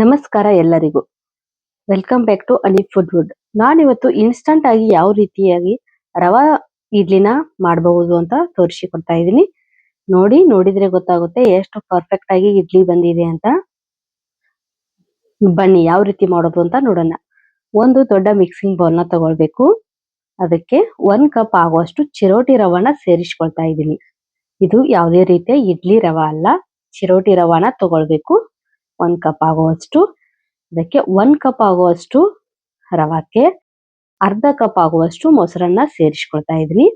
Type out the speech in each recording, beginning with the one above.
ನಮಸ್ಕಾರ ಎಲ್ಲರಿಗೂ. Welcome back to ಅನಿ ಫುಡ್ ವುಡ್. ನಾನಿವತ್ತು ಇನ್ಸ್ಟಂಟ್ ಆಗಿ ಯಾವ ರೀತಿಯಾಗಿ ರವಾ ಇಡ್ಲಿನ ಮಾಡಬಹುದು ಅಂತ ತೋರಿಸಿಕೊಡ್ತಾ ಇದ್ದೀನಿ. ನೋಡಿದ್ರೆ ಗೊತ್ತಾಗುತ್ತೆ ಎಷ್ಟು ಪರ್ಫೆಕ್ಟ್ ಆಗಿ ಇಡ್ಲಿ ಬಂದಿದೆ ಅಂತ. ಬನ್ನಿ ಯಾವ ರೀತಿ ಮಾಡೋದು ಅಂತ ನೋಡೋಣ. ಒಂದು ದೊಡ್ಡ ಮಿಕ್ಸಿಂಗ್ ಬೌಲ್ ನ ತಗೊಳ್ಬೇಕು. ಅದಕ್ಕೆ 1 ಕಪ್ ಆಗುವಷ್ಟು ಚಿರೋಟಿ ರವಾನ ಸೇರಿಸ್ಕೊಳ್ತಾ ಇದ್ದೀನಿ. ಇದು ಯಾವುದೇ ರೀತಿಯ ಇಡ್ಲಿ ರವಾ ಅಲ್ಲ, ಚಿರೋಟಿ ರವಾನ ತಗೊಳ್ಬೇಕು. 1 ಕಪ್ ಆಗುವಷ್ಟು. ಅದಕ್ಕೆ 1 ಕಪ್ ಆಗುವಷ್ಟು ರವಾಕ್ಕೆ ಅರ್ಧ ಕಪ್ ಆಗುವಷ್ಟು ಮೊಸರನ್ನ ಸೇರಿಸ್ಕೊಳ್ತಾ ಇದ್ದೀನಿ.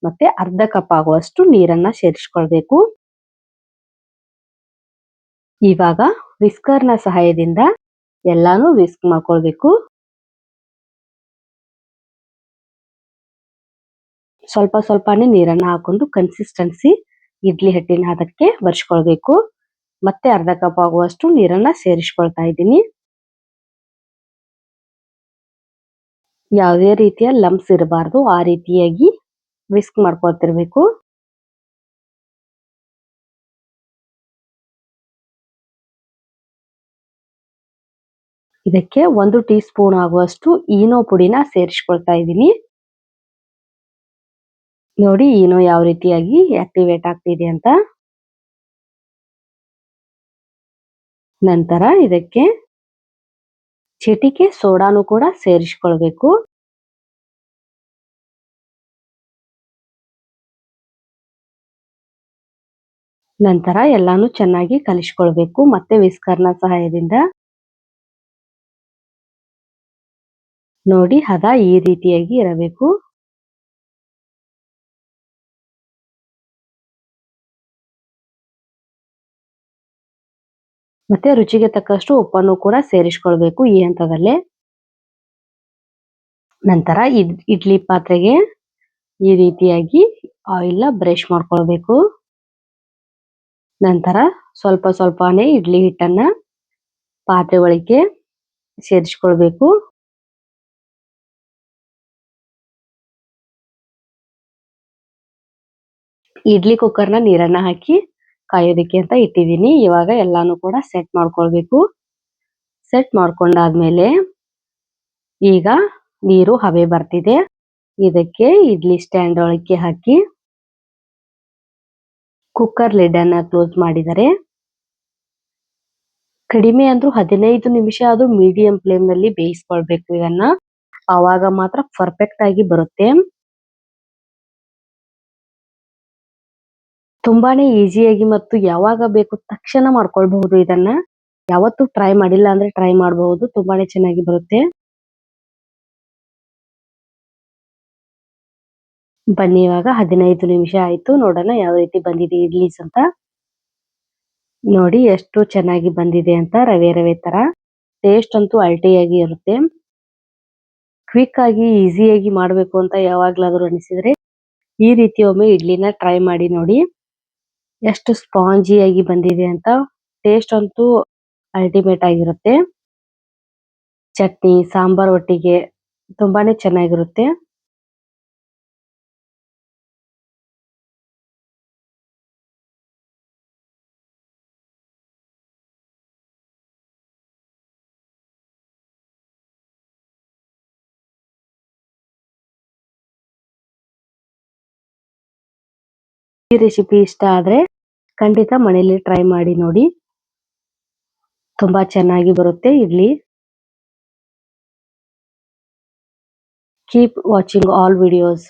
ಮತ್ತೆ ಅರ್ಧ ಕಪ್ ಆಗುವಷ್ಟು ನೀರನ್ನ ಸೇರಿಸ್ಕೊಳ್ಬೇಕು. ಇವಾಗ ವಿಸ್ಕರ್ನ ಸಹಾಯದಿಂದ ಎಲ್ಲಾನು ವಿಸ್ಕ್ ಮಾಡ್ಕೊಳ್ಬೇಕು. ಸ್ವಲ್ಪನೇ ನೀರನ್ನ ಹಾಕೊಂಡು ಕನ್ಸಿಸ್ಟೆನ್ಸಿ ಇಡ್ಲಿ ಹಿಟ್ಟಿನ ಹದಕ್ಕೆ ಬರ್ಸ್ಕೊಳ್ಬೇಕು. ಮತ್ತೆ ಅರ್ಧ ಕಪ್ ಆಗುವಷ್ಟು ನೀರನ್ನ ಸೇರಿಸ್ಕೊಳ್ತಾ ಇದ್ದೀನಿ. ಯಾವುದೇ ರೀತಿಯ ಲಂಪ್ಸ್ ಇರಬಾರ್ದು, ಆ ರೀತಿಯಾಗಿ ವಿಸ್ಕ್ ಮಾಡ್ಕೊಳ್ತಿರ್ಬೇಕು. ಇದಕ್ಕೆ 1 ಟೀ ಸ್ಪೂನ್ ಆಗುವಷ್ಟು ಈನೋ ಪುಡಿನ ಸೇರಿಸ್ಕೊಳ್ತಾ ಇದ್ದೀನಿ. ನೋಡಿ ಈನೋ ಯಾವ ರೀತಿಯಾಗಿ ಆಕ್ಟಿವೇಟ್ ಆಗ್ತಿದೆ ಅಂತ. ನಂತರ ಇದಕ್ಕೆ ಚಿಟಿಕೆ ಸೋಡಾನು ಕೂಡ ಸೇರಿಸ್ಕೊಳ್ಬೇಕು. ನಂತರ ಎಲ್ಲಾನು ಚೆನ್ನಾಗಿ ಕಲಿಸ್ಕೊಳ್ಬೇಕು. ಮತ್ತೆ ವಿಸ್ಕರ್ನ ಸಹಾಯದಿಂದ ನೋಡಿ ಹದ ಈ ರೀತಿಯಾಗಿ ಇರಬೇಕು. ಮತ್ತೆ ರುಚಿಗೆ ತಕ್ಕಷ್ಟು ಉಪ್ಪನ್ನು ಕೂಡ ಸೇರಿಸ್ಕೊಳ್ಬೇಕು ಈ ಹಂತದಲ್ಲೇ. ನಂತರ ಇಡ್ಲಿ ಪಾತ್ರೆಗೆ ಈ ರೀತಿಯಾಗಿ ಆಯಿಲ್ ಬ್ರಷ್ ಮಾಡ್ಕೊಳ್ಬೇಕು. ನಂತರ ಸ್ವಲ್ಪನೇ ಇಡ್ಲಿ ಹಿಟ್ಟನ್ನ ಪಾತ್ರೆ ಒಳಗೆ ಸೇರಿಸ್ಕೊಳ್ಬೇಕು. ಇಡ್ಲಿ ಕುಕ್ಕರ್ನ ನೀರನ್ನ ಹಾಕಿ ಕಾಯೋದಕ್ಕೆ ಅಂತ ಇಟ್ಟಿದ್ದೀನಿ. ಇವಾಗ ಎಲ್ಲಾನು ಕೂಡ ಸೆಟ್ ಮಾಡ್ಕೊಳ್ಬೇಕು. ಸೆಟ್ ಮಾಡ್ಕೊಂಡಾದ್ಮೇಲೆ ಈಗ ನೀರು ಹಬೆ ಬರ್ತಿದೆ. ಇದಕ್ಕೆ ಇಡ್ಲಿ ಸ್ಟ್ಯಾಂಡ್ ಒಳಗೆ ಹಾಕಿ ಕುಕ್ಕರ್ ಲಿಡ್ ಅನ್ನ ಕ್ಲೋಸ್ ಮಾಡಿದರೆ ಕಡಿಮೆ ಅಂದ್ರೂ 15 ನಿಮಿಷ ಆದ್ರೂ ಮೀಡಿಯಂ ಫ್ಲೇಮ್ ನಲ್ಲಿ ಬೇಯಿಸ್ಕೊಳ್ಬೇಕು ಇದನ್ನ. ಆವಾಗ ಮಾತ್ರ ಪರ್ಫೆಕ್ಟ್ ಆಗಿ ಬರುತ್ತೆ. ತುಂಬಾನೇ ಈಸಿಯಾಗಿ ಮತ್ತು ಯಾವಾಗ ಬೇಕು ತಕ್ಷಣ ಮಾಡ್ಕೊಳ್ಬಹುದು ಇದನ್ನ. ಯಾವತ್ತು ಟ್ರೈ ಮಾಡಿಲ್ಲ ಅಂದ್ರೆ ಟ್ರೈ ಮಾಡಬಹುದು, ತುಂಬಾನೇ ಚೆನ್ನಾಗಿ ಬರುತ್ತೆ. ಬನ್ನಿ ಇವಾಗ 15 ನಿಮಿಷ ಆಯ್ತು, ನೋಡೋಣ ಯಾವ ರೀತಿ ಬಂದಿದೆ ಇಡ್ಲಿಸ್ ಅಂತ. ನೋಡಿ ಎಷ್ಟು ಚೆನ್ನಾಗಿ ಬಂದಿದೆ ಅಂತ, ರವೆ ತರ. ಟೇಸ್ಟ್ ಅಂತೂ ಅಲ್ಟಿಯಾಗಿ ಇರುತ್ತೆ. ಕ್ವಿಕ್ ಆಗಿ ಈಸಿಯಾಗಿ ಮಾಡಬೇಕು ಅಂತ ಯಾವಾಗ್ಲಾದ್ರೂ ಅನಿಸಿದ್ರೆ ಈ ರೀತಿ ಒಮ್ಮೆ ಇಡ್ಲಿನ ಟ್ರೈ ಮಾಡಿ ನೋಡಿ. ಎಷ್ಟು ಸ್ಪಾಂಜಿಯಾಗಿ ಬಂದಿದೆ ಅಂತ. ಟೇಸ್ಟ್ ಅಂತೂ ಅಲ್ಟಿಮೇಟ್ ಆಗಿರುತ್ತೆ. ಚಟ್ನಿ ಸಾಂಬಾರ್ ಒಟ್ಟಿಗೆ ತುಂಬಾನೇ ಚೆನ್ನಾಗಿರುತ್ತೆ. ಈ ರೆಸಿಪಿ ಇಷ್ಟ ಆದ್ರೆ ಖಂಡಿತ ಮನೆಯಲ್ಲಿ ಟ್ರೈ ಮಾಡಿ ನೋಡಿ, ತುಂಬಾ ಚೆನ್ನಾಗಿ ಬರುತ್ತೆ idli. Keep watching all videos.